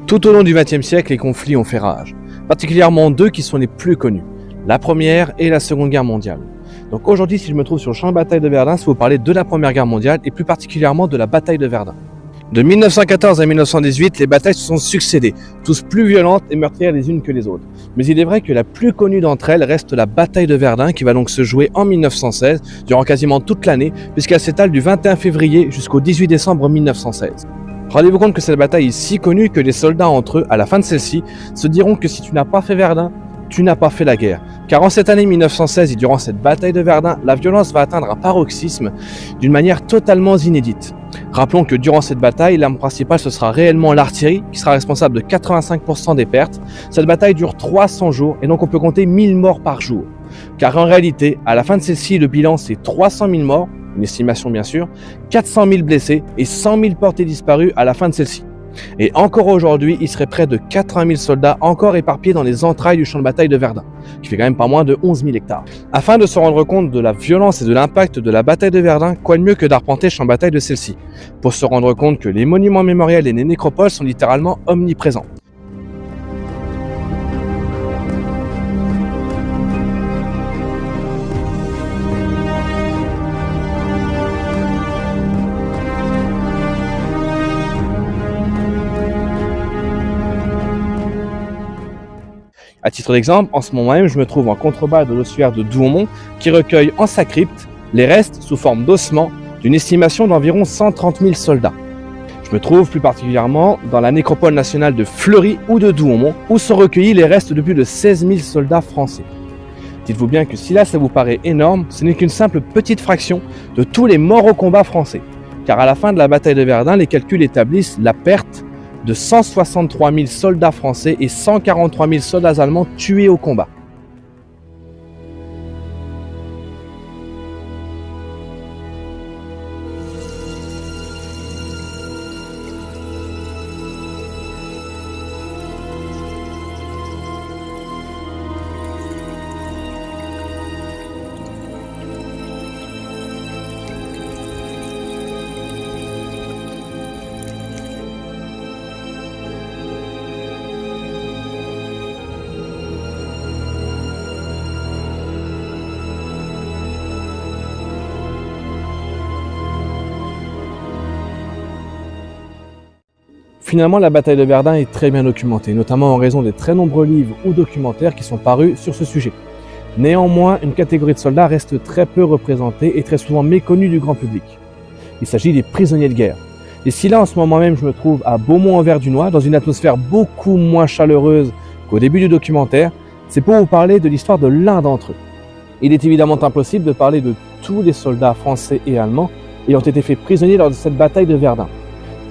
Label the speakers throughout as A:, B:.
A: Tout au long du XXe siècle, les conflits ont fait rage, particulièrement deux qui sont les plus connus, la Première et la Seconde Guerre mondiale. Donc aujourd'hui, si je me trouve sur le champ de bataille de Verdun, c'est pour vous parler de la Première Guerre mondiale et plus particulièrement de la bataille de Verdun. De 1914 à 1918, les batailles se sont succédées, tous plus violentes et meurtrières les unes que les autres. Mais il est vrai que la plus connue d'entre elles reste la bataille de Verdun qui va donc se jouer en 1916, durant quasiment toute l'année, puisqu'elle s'étale du 21 février jusqu'au 18 décembre 1916. Rendez-vous compte que cette bataille est si connue que les soldats entre eux, à la fin de celle-ci, se diront que si tu n'as pas fait Verdun, tu n'as pas fait la guerre. Car en cette année 1916 et durant cette bataille de Verdun, la violence va atteindre un paroxysme d'une manière totalement inédite. Rappelons que durant cette bataille, l'arme principale ce sera réellement l'artillerie qui sera responsable de 85% des pertes. Cette bataille dure 300 jours et donc on peut compter 1000 morts par jour. Car en réalité, à la fin de celle-ci, le bilan c'est 300 000 morts, une estimation bien sûr, 400 000 blessés et 100 000 portés disparus à la fin de celle-ci. Et encore aujourd'hui, il serait près de 80 000 soldats encore éparpillés dans les entrailles du champ de bataille de Verdun, qui fait quand même pas moins de 11 000 hectares. Afin de se rendre compte de la violence et de l'impact de la bataille de Verdun, quoi de mieux que d'arpenter le champ de bataille de celle-ci, pour se rendre compte que les monuments mémoriels et les nécropoles sont littéralement omniprésents. À titre d'exemple, en ce moment même, je me trouve en contrebas de l'ossuaire de Douaumont qui recueille en sa crypte les restes sous forme d'ossements d'une estimation d'environ 130 000 soldats. Je me trouve plus particulièrement dans la nécropole nationale de Fleury ou de Douaumont où sont recueillis les restes de plus de 16 000 soldats français. Dites-vous bien que si là ça vous paraît énorme, ce n'est qu'une simple petite fraction de tous les morts au combat français. Car à la fin de la bataille de Verdun, les calculs établissent la perte de 163 000 soldats français et 143 000 soldats allemands tués au combat. Finalement, la bataille de Verdun est très bien documentée, notamment en raison des très nombreux livres ou documentaires qui sont parus sur ce sujet. Néanmoins, une catégorie de soldats reste très peu représentée et très souvent méconnue du grand public. Il s'agit des prisonniers de guerre. Et si là, en ce moment même, je me trouve à Beaumont-en-Verdunois, dans une atmosphère beaucoup moins chaleureuse qu'au début du documentaire, c'est pour vous parler de l'histoire de l'un d'entre eux. Il est évidemment impossible de parler de tous les soldats français et allemands ayant été faits prisonniers lors de cette bataille de Verdun.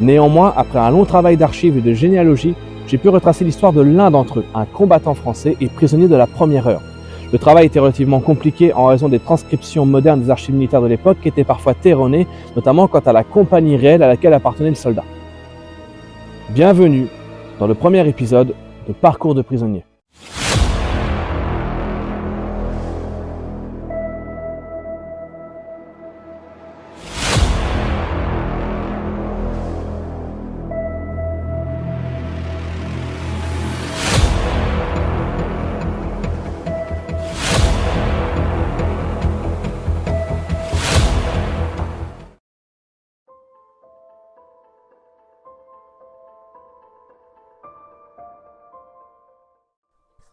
A: Néanmoins, après un long travail d'archives et de généalogie, j'ai pu retracer l'histoire de l'un d'entre eux, un combattant français et prisonnier de la première heure. Le travail était relativement compliqué en raison des transcriptions modernes des archives militaires de l'époque qui étaient parfois erronées, notamment quant à la compagnie réelle à laquelle appartenait le soldat. Bienvenue dans le premier épisode de Parcours de prisonnier.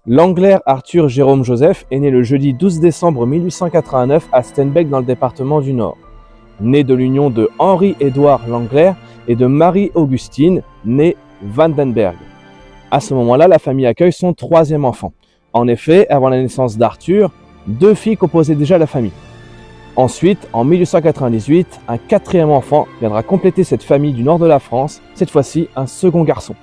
A: L'Angler Arthur Jérôme Joseph est né le jeudi 12 décembre 1889 à Steenbeek dans le département du Nord. Né de l'union de Henri-Édouard L'Angler et de Marie-Augustine, née Vandenberg. À ce moment-là, la famille accueille son troisième enfant. En effet, avant la naissance d'Arthur, 2 filles composaient déjà la famille. Ensuite, en 1898, un quatrième enfant viendra compléter cette famille du nord de la France, cette fois-ci un second garçon.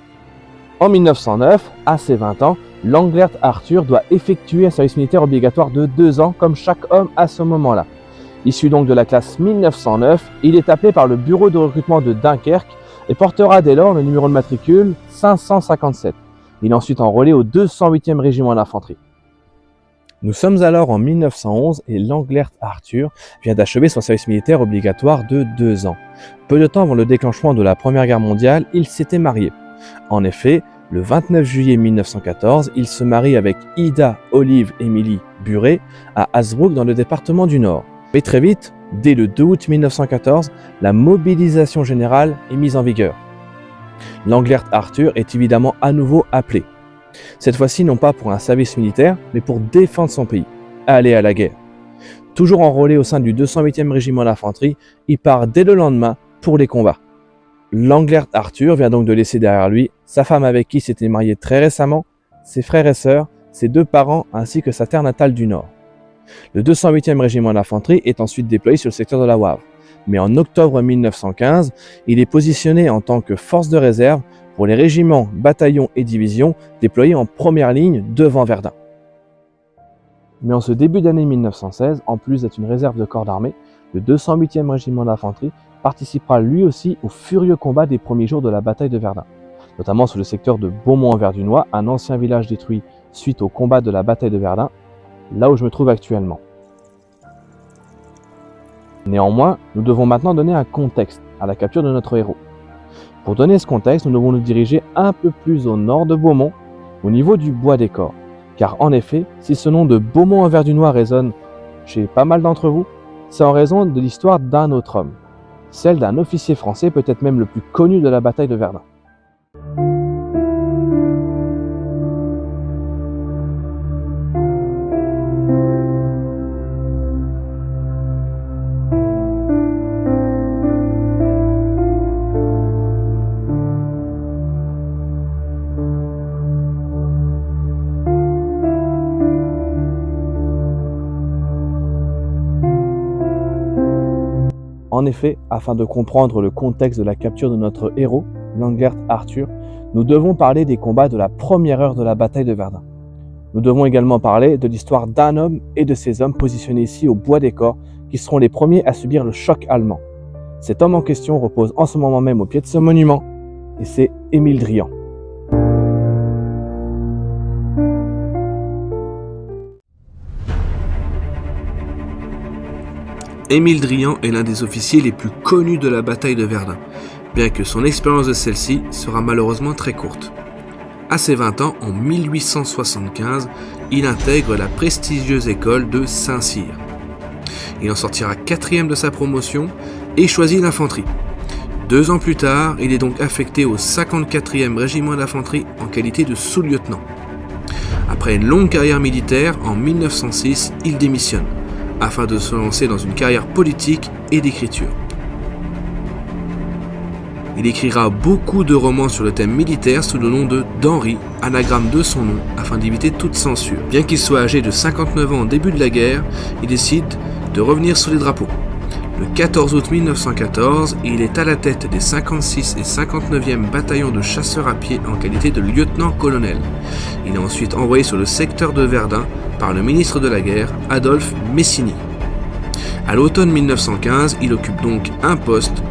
A: En 1909, à ses 20 ans, L'Anglert Arthur doit effectuer un service militaire obligatoire de 2 ans comme chaque homme à ce moment-là. Issu donc de la classe 1909, il est appelé par le bureau de recrutement de Dunkerque et portera dès lors le numéro de matricule 557. Il est ensuite enrôlé au 208e régiment d'infanterie. Nous sommes alors en 1911 et L'Anglert Arthur vient d'achever son service militaire obligatoire de 2 ans. Peu de temps avant le déclenchement de la Première Guerre mondiale, il s'était marié. En effet, Le 29 juillet 1914, il se marie avec Ida Olive Émilie Buret à Hasbrouck dans le département du Nord. Mais très vite, dès le 2 août 1914, la mobilisation générale est mise en vigueur. Langlert Arthur est évidemment à nouveau appelé. Cette fois-ci non pas pour un service militaire, mais pour défendre son pays, aller à la guerre. Toujours enrôlé au sein du 208e régiment d'infanterie, il part dès le lendemain pour les combats. Langlert Arthur vient donc de laisser derrière lui sa femme avec qui il s'était marié très récemment, ses frères et sœurs, ses 2 parents ainsi que sa terre natale du Nord. Le 208e régiment d'infanterie est ensuite déployé sur le secteur de la Wavre. Mais en octobre 1915, il est positionné en tant que force de réserve pour les régiments, bataillons et divisions déployés en première ligne devant Verdun. Mais en ce début d'année 1916, en plus d'être une réserve de corps d'armée, le 208e régiment d'infanterie participera lui aussi aux furieux combats des premiers jours de la bataille de Verdun, notamment sur le secteur de Beaumont-en-Verdunois, un ancien village détruit suite au combat de la bataille de Verdun, là où je me trouve actuellement. Néanmoins, nous devons maintenant donner un contexte à la capture de notre héros. Pour donner ce contexte, nous devons nous diriger un peu plus au nord de Beaumont, au niveau du Bois des Corps. Car en effet, si ce nom de Beaumont-en-Verdunois résonne chez pas mal d'entre vous, c'est en raison de l'histoire d'un autre homme, celle d'un officier français peut-être même le plus connu de la bataille de Verdun. En effet, afin de comprendre le contexte de la capture de notre héros, Langlert Arthur, nous devons parler des combats de la première heure de la bataille de Verdun. Nous devons également parler de l'histoire d'un homme et de ces hommes positionnés ici au Bois des Corps, qui seront les premiers à subir le choc allemand. Cet homme en question repose en ce moment même au pied de ce monument, et c'est Émile Drian. Émile Drian est l'un des officiers les plus connus de la bataille de Verdun, bien que son expérience de celle-ci sera malheureusement très courte. À ses 20 ans, en 1875, il intègre la prestigieuse école de Saint-Cyr. Il en sortira 4e de sa promotion et choisit l'infanterie. 2 ans plus tard, il est donc affecté au 54e régiment d'infanterie en qualité de sous-lieutenant. Après une longue carrière militaire, en 1906, il démissionne, afin de se lancer dans une carrière politique et d'écriture. Il écrira beaucoup de romans sur le thème militaire sous le nom de d'Henri, anagramme de son nom, afin d'éviter toute censure. Bien qu'il soit âgé de 59 ans au début de la guerre, il décide de revenir sous les drapeaux. Le 14 août 1914, il est à la tête des 56 et 59e bataillons de chasseurs à pied en qualité de lieutenant-colonel. Il est ensuite envoyé sur le secteur de Verdun par le ministre de la Guerre, Adolphe Messigny. À l'automne 1915, il occupe donc un poste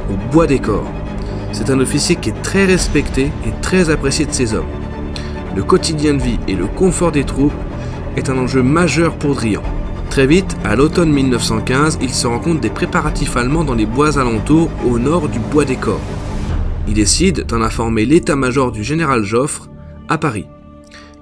A: au Bois des Corps. C'est un officier qui est très respecté et très apprécié de ses hommes. Le quotidien de vie et le confort des troupes est un enjeu majeur pour Drian. Très vite, à l'automne 1915, il se rend compte des préparatifs allemands dans les bois alentours au nord du Bois des Corps. Il décide d'en informer l'état-major du général Joffre à Paris.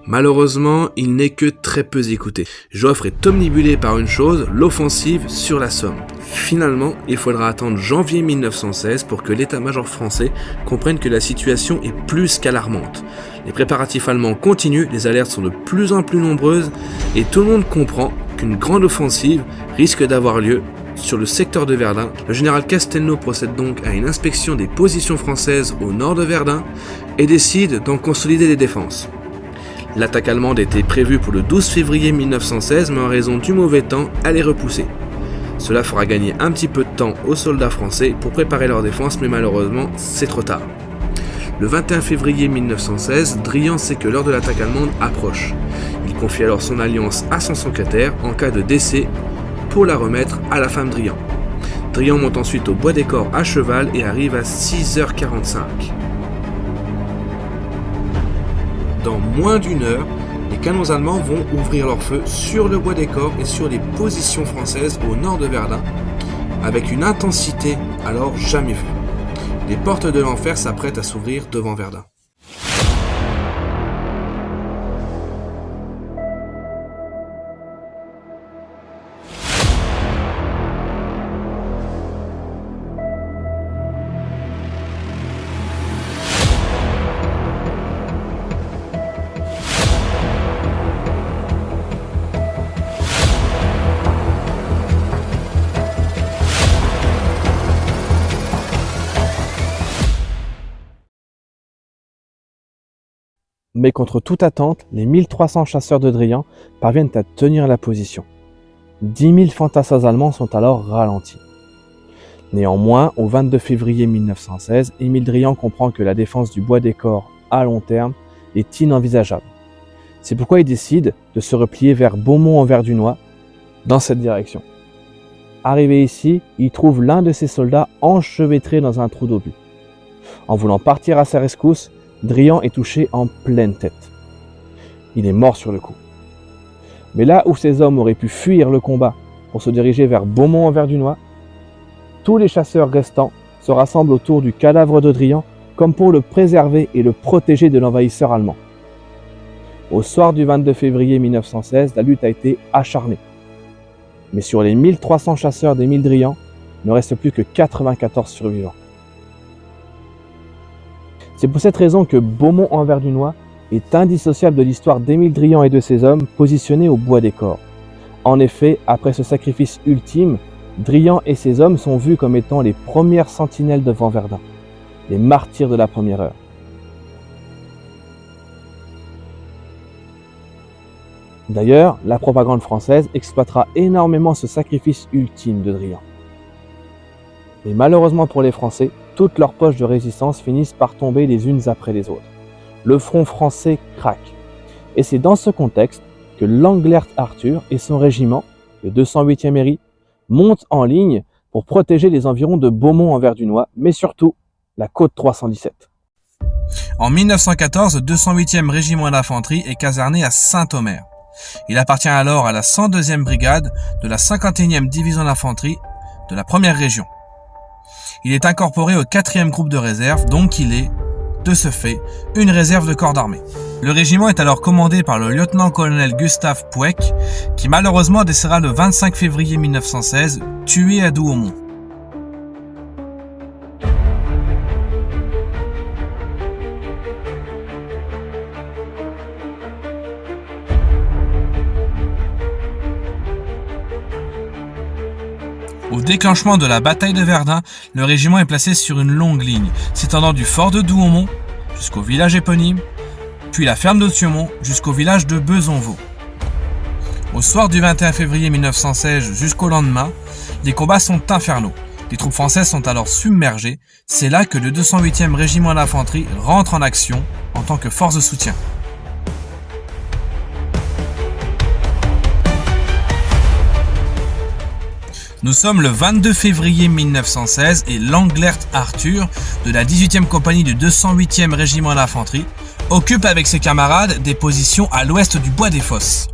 A: Malheureusement, il n'est que très peu écouté. Joffre est omnibulé par une chose, l'offensive sur la Somme. Finalement, il faudra attendre janvier 1916 pour que l'état-major français comprenne que la situation est plus qu'alarmante. Les préparatifs allemands continuent, les alertes sont de plus en plus nombreuses et tout le monde comprend qu'une grande offensive risque d'avoir lieu sur le secteur de Verdun. Le général Castelnau procède donc à une inspection des positions françaises au nord de Verdun et décide d'en consolider les défenses. L'attaque allemande était prévue pour le 12 février 1916, mais en raison du mauvais temps, elle est repoussée. Cela fera gagner un petit peu de temps aux soldats français pour préparer leur défense, mais malheureusement, c'est trop tard. Le 21 février 1916, Drian sait que l'heure de l'attaque allemande approche. Il confie alors son alliance à son secrétaire en cas de décès pour la remettre à la femme Drian. Drian monte ensuite au Bois des Corps à cheval et arrive à 6h45. Dans moins d'une heure, les canons allemands vont ouvrir leur feu sur le Bois des Corps et sur les positions françaises au nord de Verdun, avec une intensité alors jamais vue. Les portes de l'enfer s'apprêtent à s'ouvrir devant Verdun. Mais contre toute attente, les 1300 chasseurs de Drian parviennent à tenir la position. 10 000 fantassins allemands sont alors ralentis. Néanmoins, au 22 février 1916, Émile Drian comprend que la défense du Bois des Corps à long terme est inenvisageable. C'est pourquoi il décide de se replier vers Beaumont-en-Verdunois, dans cette direction. Arrivé ici, il trouve l'un de ses soldats enchevêtré dans un trou d'obus. En voulant partir à sa rescousse, Drian est touché en pleine tête. Il est mort sur le coup. Mais là où ces hommes auraient pu fuir le combat pour se diriger vers Beaumont-en-Verdunois, tous les chasseurs restants se rassemblent autour du cadavre de Drian comme pour le préserver et le protéger de l'envahisseur allemand. Au soir du 22 février 1916, la lutte a été acharnée. Mais sur les 1300 chasseurs d'Émile Drian, il ne reste plus que 94 survivants. C'est pour cette raison que Beaumont-en-Verdunois est indissociable de l'histoire d'Émile Drian et de ses hommes positionnés au Bois des Corps. En effet, après ce sacrifice ultime, Drian et ses hommes sont vus comme étant les premières sentinelles devant Verdun, les martyrs de la première heure. D'ailleurs, la propagande française exploitera énormément ce sacrifice ultime de Drian. Mais malheureusement pour les Français, toutes leurs poches de résistance finissent par tomber les unes après les autres. Le front français craque. Et c'est dans ce contexte que Langlert Arthur et son régiment, le 208e Héry, montent en ligne pour protéger les environs de Beaumont-en-Verdunois, mais surtout la côte 317.
B: En 1914, le 208e régiment d'infanterie est caserné à Saint-Omer. Il appartient alors à la 102e brigade de la 51e division d'infanterie de la première région. Il est incorporé au 4e groupe de réserve, donc il est, de ce fait, une réserve de corps d'armée. Le régiment est alors commandé par le lieutenant-colonel Gustave Pouec, qui malheureusement décédera le 25 février 1916, tué à Douaumont. Au déclenchement de la bataille de Verdun, le régiment est placé sur une longue ligne, s'étendant du fort de Douaumont jusqu'au village éponyme, puis la ferme de Thiaumont jusqu'au village de Bezonvaux. Au soir du 21 février 1916 jusqu'au lendemain, les combats sont infernaux. Les troupes françaises sont alors submergées. C'est là que le 208e régiment d'infanterie rentre en action en tant que force de soutien. Nous sommes le 22 février 1916 et Langlert Arthur, de la 18e compagnie du 208e régiment d'infanterie, occupe avec ses camarades des positions à l'ouest du Bois des Fosses.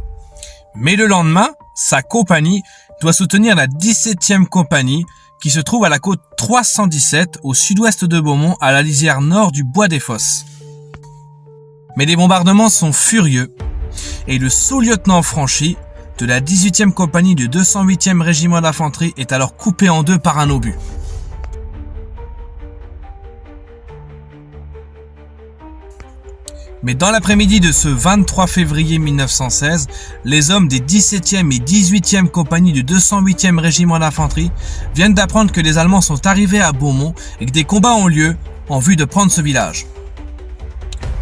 B: Mais le lendemain, sa compagnie doit soutenir la 17e compagnie qui se trouve à la côte 317 au sud-ouest de Beaumont à la lisière nord du Bois des Fosses. Mais les bombardements sont furieux et le sous-lieutenant Franchy de la 18e compagnie du 208e régiment d'infanterie est alors coupé en deux par un obus. Mais dans l'après-midi de ce 23 février 1916, les hommes des 17e et 18e compagnies du 208e régiment d'infanterie viennent d'apprendre que les Allemands sont arrivés à Beaumont et que des combats ont lieu en vue de prendre ce village.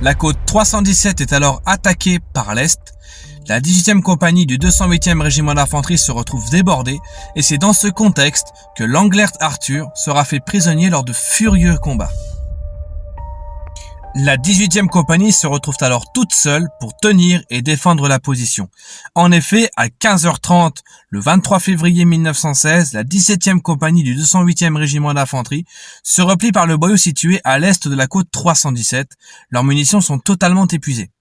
B: La côte 317 est alors attaquée par l'est. La 18e compagnie du 208e régiment d'infanterie se retrouve débordée et c'est dans ce contexte que Langlert Arthur sera fait prisonnier lors de furieux combats. La 18e compagnie se retrouve alors toute seule pour tenir et défendre la position. En effet, à 15h30, le 23 février 1916, la 17e compagnie du 208e régiment d'infanterie se replie par le boyau situé à l'est de la côte 317. Leurs munitions sont totalement épuisées.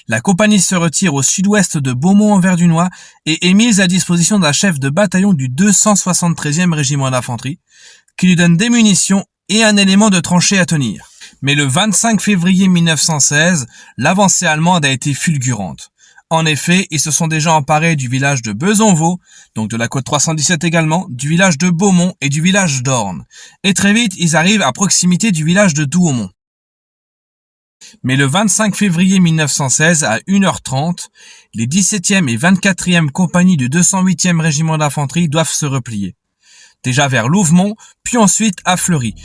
B: La compagnie se retire au sud-ouest de Beaumont-en-Verdunois et est mise à disposition d'un chef de bataillon du 273e régiment d'infanterie qui lui donne des munitions et un élément de tranchée à tenir. Mais le 25 février 1916, l'avancée allemande a été fulgurante. En effet, ils se sont déjà emparés du village de Bezonvaux, donc de la côte 317 également, du village de Beaumont et du village d'Orne. Et très vite, ils arrivent à proximité du village de Douaumont. Mais le 25 février 1916, à 1h30, les 17e et 24e compagnies du 208e régiment d'infanterie doivent se replier. Déjà vers Louvemont, puis ensuite à Fleury.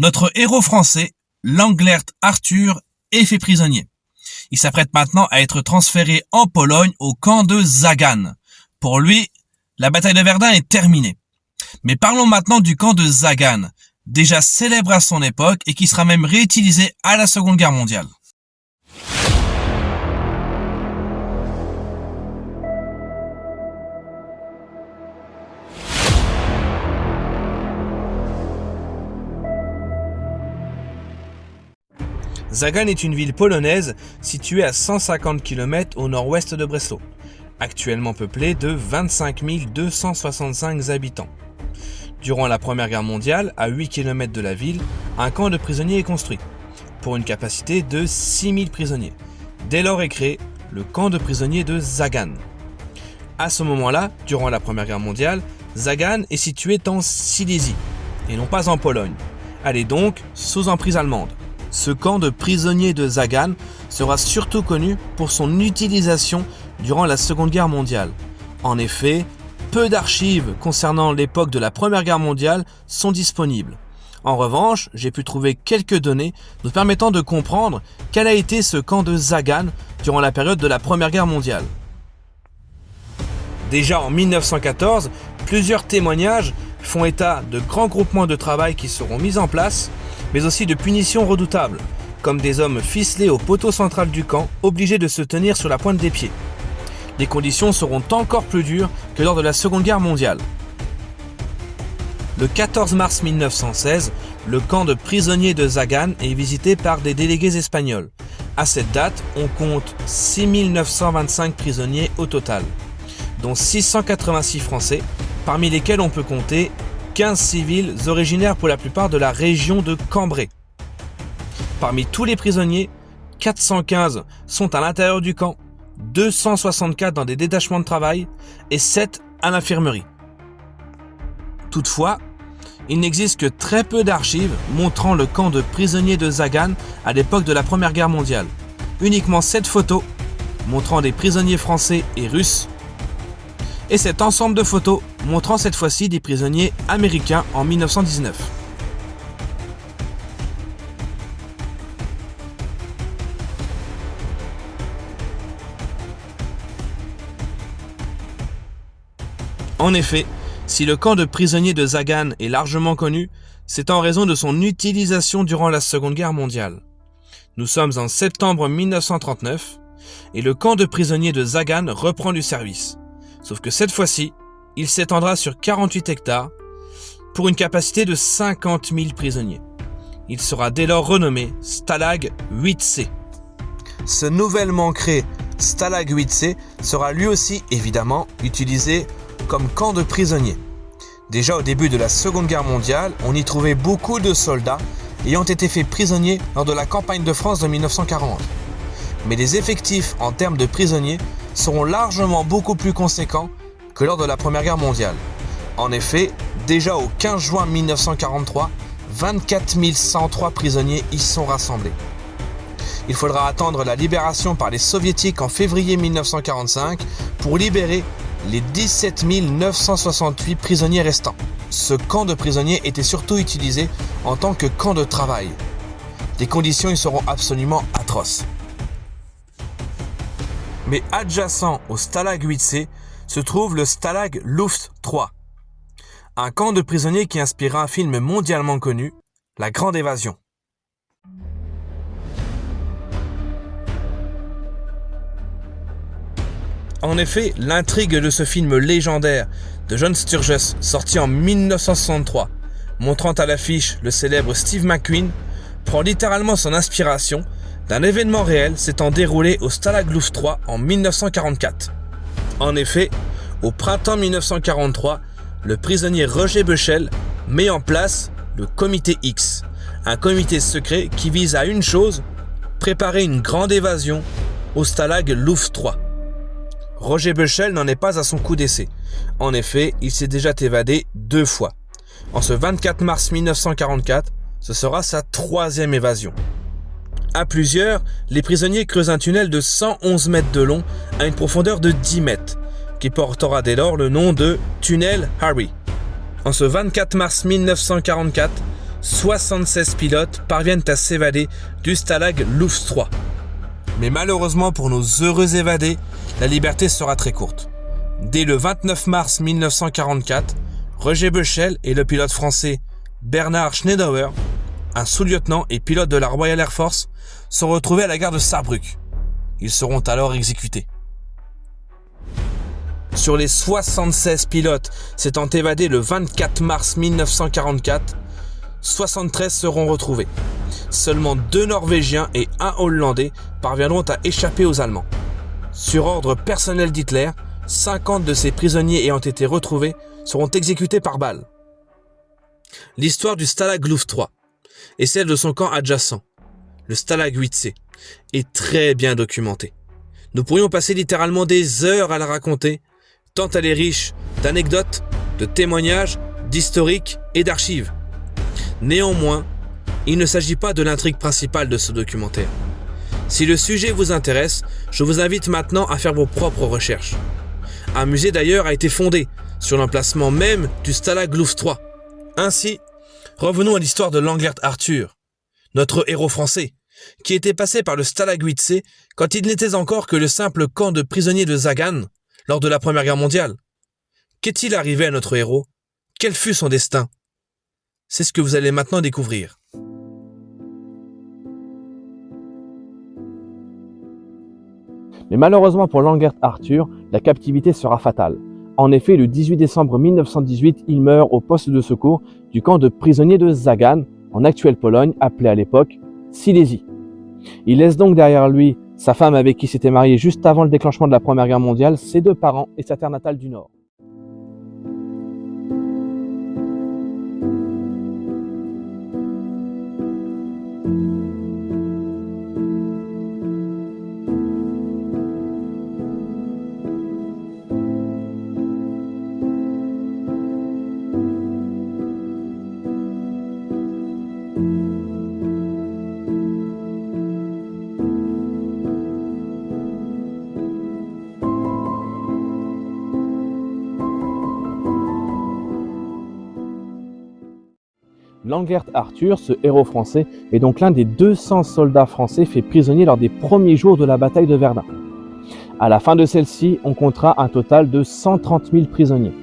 B: Notre héros français, Langlert Arthur, est fait prisonnier. Il s'apprête maintenant à être transféré en Pologne au camp de Żagań. Pour lui, la bataille de Verdun est terminée. Mais parlons maintenant du camp de Żagań, déjà célèbre à son époque et qui sera même réutilisé à la Seconde Guerre mondiale. Żagań est une ville polonaise située à 150 km au nord-ouest de Breslau, actuellement peuplée de 25 265 habitants. Durant la Première Guerre mondiale, à 8 km de la ville, un camp de prisonniers est construit, pour une capacité de 6000 prisonniers. Dès lors est créé le camp de prisonniers de Żagań. À ce moment-là, durant la Première Guerre mondiale, Żagań est située en Silésie, et non pas en Pologne. Elle est donc sous emprise allemande. Ce camp de prisonniers de Żagań sera surtout connu pour son utilisation durant la Seconde Guerre mondiale. En effet, peu d'archives concernant l'époque de la Première Guerre mondiale sont disponibles. En revanche, j'ai pu trouver quelques données nous permettant de comprendre quel a été ce camp de Żagań durant la période de la Première Guerre mondiale. Déjà en 1914, plusieurs témoignages font état de grands groupements de travail qui seront mis en place, mais aussi de punitions redoutables, comme des hommes ficelés au poteau central du camp, obligés de se tenir sur la pointe des pieds. Les conditions seront encore plus dures que lors de la Seconde Guerre mondiale. Le 14 mars 1916, le camp de prisonniers de Żagań est visité par des délégués espagnols. À cette date, on compte 6925 prisonniers au total, dont 686 Français, parmi lesquels on peut compter 15 civils originaires pour la plupart de la région de Cambrai. Parmi tous les prisonniers, 415 sont à l'intérieur du camp, 264 dans des détachements de travail et 7 à l'infirmerie. Toutefois, il n'existe que très peu d'archives montrant le camp de prisonniers de Żagań à l'époque de la Première Guerre mondiale. Uniquement 7 photos montrant des prisonniers français et russes et cet ensemble de photos montrant cette fois-ci des prisonniers américains en 1919. En effet, si le camp de prisonniers de Żagań est largement connu, c'est en raison de son utilisation durant la Seconde Guerre mondiale. Nous sommes en septembre 1939 et le camp de prisonniers de Żagań reprend du service. Sauf que cette fois-ci, il s'étendra sur 48 hectares pour une capacité de 50 000 prisonniers. Il sera dès lors renommé Stalag 8C. Ce nouvellement créé Stalag 8C sera lui aussi évidemment utilisé comme camp de prisonniers. Déjà au début de la Seconde Guerre mondiale, on y trouvait beaucoup de soldats ayant été faits prisonniers lors de la campagne de France de 1940. Mais les effectifs en termes de prisonniers seront largement beaucoup plus conséquents que lors de la Première Guerre mondiale. En effet, déjà au 15 juin 1943, 24 103 prisonniers y sont rassemblés. Il faudra attendre la libération par les soviétiques en février 1945 pour libérer les 17 968 prisonniers restants. Ce camp de prisonniers était surtout utilisé en tant que camp de travail. Les conditions y seront absolument atroces. Mais adjacent au Stalag 8C se trouve le Stalag Luft 3, un camp de prisonniers qui inspira un film mondialement connu, La Grande Évasion. En effet, l'intrigue de ce film légendaire de John Sturges, sorti en 1963, montrant à l'affiche le célèbre Steve McQueen, prend littéralement son inspiration d'un événement réel s'étant déroulé au Stalag Luft 3 en 1944. En effet, au printemps 1943, le prisonnier Roger Beuchel met en place le Comité X, un comité secret qui vise à une chose, préparer une grande évasion au Stalag Luft 3. Roger Beuchel n'en est pas à son coup d'essai. En effet, il s'est déjà évadé 2 fois. En ce 24 mars 1944, ce sera sa 3e évasion. À plusieurs, les prisonniers creusent un tunnel de 111 mètres de long à une profondeur de 10 mètres, qui portera dès lors le nom de Tunnel Harry. En ce 24 mars 1944, 76 pilotes parviennent à s'évader du Stalag Luft 3. Mais malheureusement pour nos heureux évadés, la liberté sera très courte. Dès le 29 mars 1944, Roger Beuchel et le pilote français Bernhard Schnedauer, un sous-lieutenant et pilote de la Royal Air Force, sont retrouvés à la gare de Saarbrück. Ils seront alors exécutés. Sur les 76 pilotes s'étant évadés le 24 mars 1944, 73 seront retrouvés. Seulement 2 Norvégiens et 1 Hollandais parviendront à échapper aux Allemands. Sur ordre personnel d'Hitler, 50 de ces prisonniers ayant été retrouvés seront exécutés par balle. L'histoire du Stalag Luft 3 et celle de son camp adjacent, le Stalag 8C, est très bien documentée. Nous pourrions passer littéralement des heures à la raconter, tant elle est riche d'anecdotes, de témoignages, d'historiques et d'archives. Néanmoins, il ne s'agit pas de l'intrigue principale de ce documentaire. Si le sujet vous intéresse, je vous invite maintenant à faire vos propres recherches. Un musée d'ailleurs a été fondé sur l'emplacement même du Stalag Luft 3. Ainsi, revenons à l'histoire de Langlert Arthur, notre héros français, qui était passé par le Stalag 8C quand il n'était encore que le simple camp de prisonniers de Sagan lors de la Première Guerre mondiale. Qu'est-il arrivé à notre héros? Quel fut son destin? C'est ce que vous allez maintenant découvrir.
A: Mais malheureusement pour Langlert Arthur, la captivité sera fatale. En effet, le 18 décembre 1918, il meurt au poste de secours du camp de prisonniers de Sagan, en actuelle Pologne, appelée à l'époque Silésie. Il laisse donc derrière lui sa femme avec qui s'était marié juste avant le déclenchement de la Première Guerre mondiale, ses 2 parents et sa terre natale du Nord. Langlert Arthur, ce héros français, est donc l'un des 200 soldats français faits prisonniers lors des premiers jours de la bataille de Verdun. À la fin de celle-ci, on comptera un total de 130 000 prisonniers,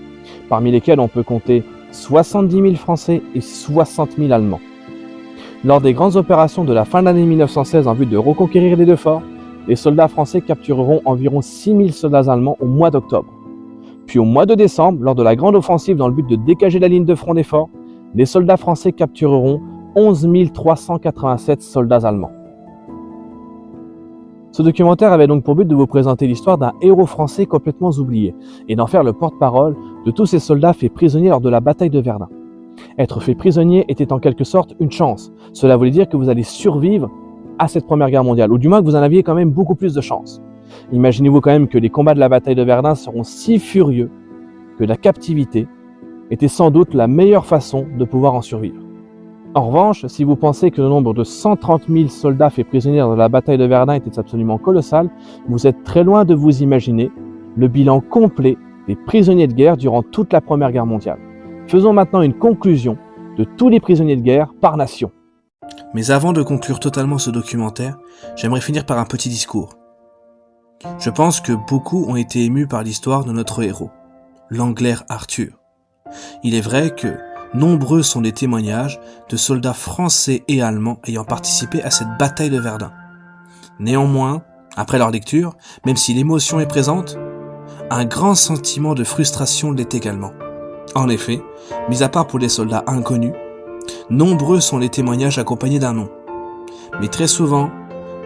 A: parmi lesquels on peut compter 70 000 Français et 60 000 Allemands. Lors des grandes opérations de la fin de l'année 1916 en vue de reconquérir les 2 forts, les soldats français captureront environ 6 000 soldats allemands au mois d'octobre. Puis au mois de décembre, lors de la grande offensive dans le but de dégager la ligne de front des forts, les soldats français captureront 11 387 soldats allemands. Ce documentaire avait donc pour but de vous présenter l'histoire d'un héros français complètement oublié et d'en faire le porte-parole de tous ces soldats faits prisonniers lors de la bataille de Verdun. Être fait prisonnier était en quelque sorte une chance. Cela voulait dire que vous allez survivre à cette Première Guerre mondiale, ou du moins que vous en aviez quand même beaucoup plus de chance. Imaginez-vous quand même que les combats de la bataille de Verdun seront si furieux que la captivité était sans doute la meilleure façon de pouvoir en survivre. En revanche, si vous pensez que le nombre de 130 000 soldats faits prisonniers dans la bataille de Verdun était absolument colossal, vous êtes très loin de vous imaginer le bilan complet des prisonniers de guerre durant toute la Première Guerre mondiale. Faisons maintenant une conclusion de tous les prisonniers de guerre par nation.
B: Mais avant de conclure totalement ce documentaire, j'aimerais finir par un petit discours. Je pense que beaucoup ont été émus par l'histoire de notre héros, Langlert Arthur. Il est vrai que nombreux sont les témoignages de soldats français et allemands ayant participé à cette bataille de Verdun. Néanmoins, après leur lecture, même si l'émotion est présente, un grand sentiment de frustration l'est également. En effet, mis à part pour les soldats inconnus, nombreux sont les témoignages accompagnés d'un nom. Mais très souvent,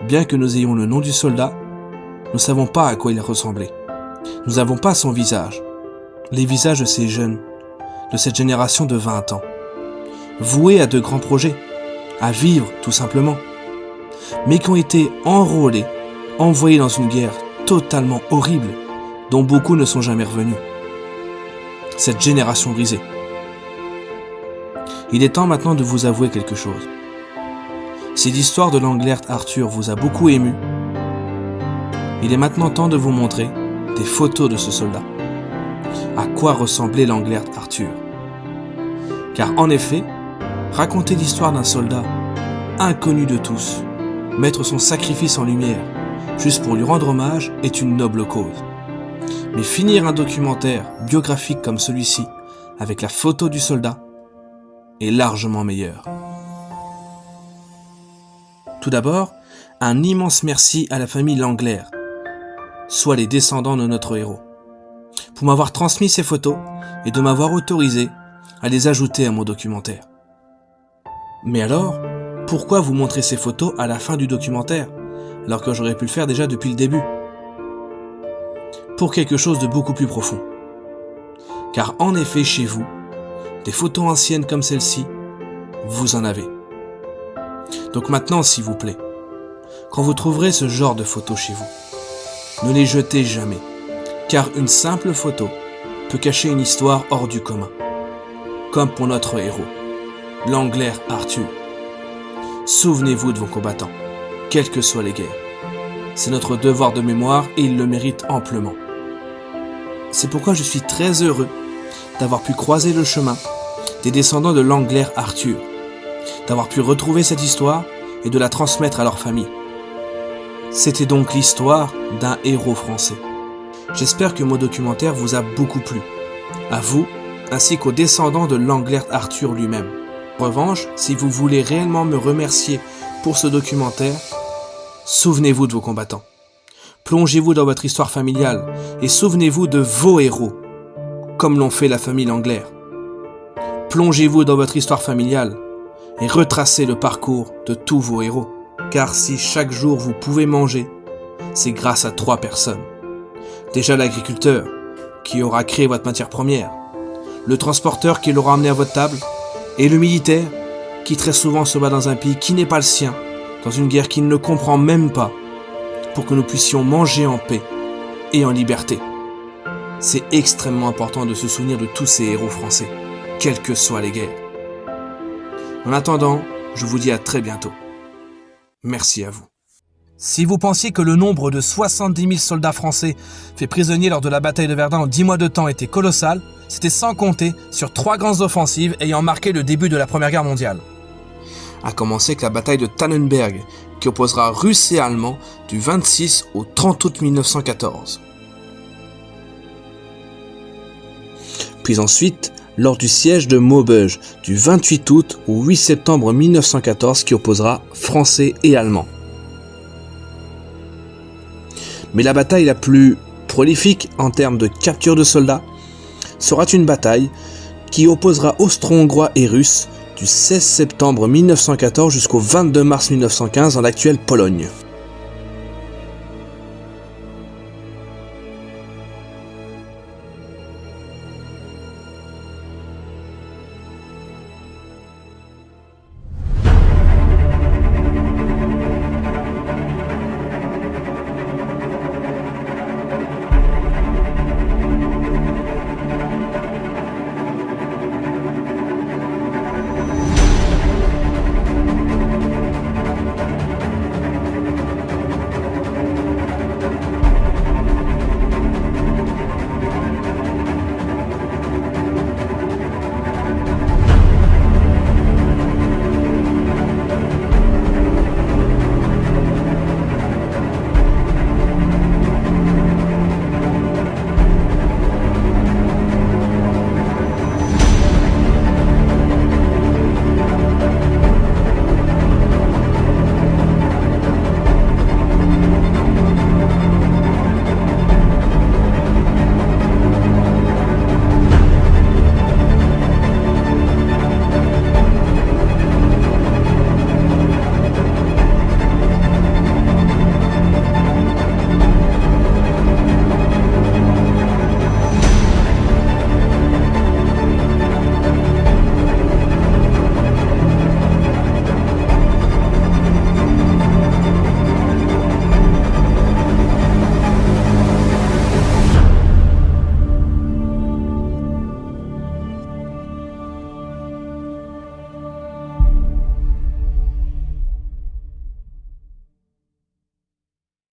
B: bien que nous ayons le nom du soldat, nous ne savons pas à quoi il ressemblait. Nous n'avons pas son visage, les visages de ces jeunes, de cette génération de 20 ans, voués à de grands projets, à vivre tout simplement, mais qui ont été enrôlés, envoyés dans une guerre totalement horrible, dont beaucoup ne sont jamais revenus. Cette génération brisée. Il est temps maintenant de vous avouer quelque chose. Si l'histoire de Langlert Arthur vous a beaucoup ému, il est maintenant temps de vous montrer des photos de ce soldat. À quoi ressemblait Langlert Arthur? Car en effet, Raconter l'histoire d'un soldat, inconnu de tous, mettre son sacrifice en lumière, juste pour lui rendre hommage, est une noble cause. Mais finir un documentaire biographique comme celui-ci, avec la photo du soldat, est largement meilleur. Tout d'abord, un immense merci à la famille Langler, soit les descendants de notre héros, pour m'avoir transmis ces photos et de m'avoir autorisé à les ajouter à mon documentaire. Mais alors, pourquoi vous montrer ces photos à la fin du documentaire, alors que j'aurais pu le faire déjà depuis le début? Pour quelque chose de beaucoup plus profond. Car en effet, chez vous, des photos anciennes comme celle-ci, vous en avez. Donc maintenant, s'il vous plaît, quand vous trouverez ce genre de photos chez vous, ne les jetez jamais, car une simple photo peut cacher une histoire hors du commun. Comme pour notre héros, Langler Arthur. Souvenez-vous de vos combattants, quelles que soient les guerres. C'est notre devoir de mémoire et ils le méritent amplement. C'est pourquoi je suis très heureux d'avoir pu croiser le chemin des descendants de Langler Arthur, d'avoir pu retrouver cette histoire et de la transmettre à leur famille. C'était donc l'histoire d'un héros français. J'espère que mon documentaire vous a beaucoup plu, à vous ainsi qu'aux descendants de Langler Arthur lui-même. En revanche, si vous voulez réellement me remercier pour ce documentaire, souvenez-vous de vos combattants. Plongez-vous dans votre histoire familiale et souvenez-vous de vos héros, comme l'ont fait la famille Langler. Plongez-vous dans votre histoire familiale et retracez le parcours de tous vos héros. Car si chaque jour vous pouvez manger, c'est grâce à 3 personnes. Déjà l'agriculteur, qui aura créé votre matière première, le transporteur qui l'aura amené à votre table, et le militaire, qui très souvent se bat dans un pays qui n'est pas le sien, dans une guerre qu'il ne comprend même pas, pour que nous puissions manger en paix et en liberté. C'est extrêmement important de se souvenir de tous ces héros français, quelles que soient les guerres. En attendant, je vous dis à très bientôt. Merci à vous. Si vous pensiez que le nombre de 70 000 soldats français faits prisonniers lors de la bataille de Verdun en 10 mois de temps était colossal, c'était sans compter sur 3 grandes offensives ayant marqué le début de la Première Guerre mondiale. À commencer avec la bataille de Tannenberg, qui opposera Russes et Allemands du 26 au 30 août 1914. Puis ensuite, lors du siège de Maubeuge, du 28 août au 8 septembre 1914, qui opposera Français et Allemands. Mais la bataille la plus prolifique en termes de capture de soldats sera une bataille qui opposera Austro-Hongrois et Russes du 16 septembre 1914 jusqu'au 22 mars 1915 dans l'actuelle Pologne.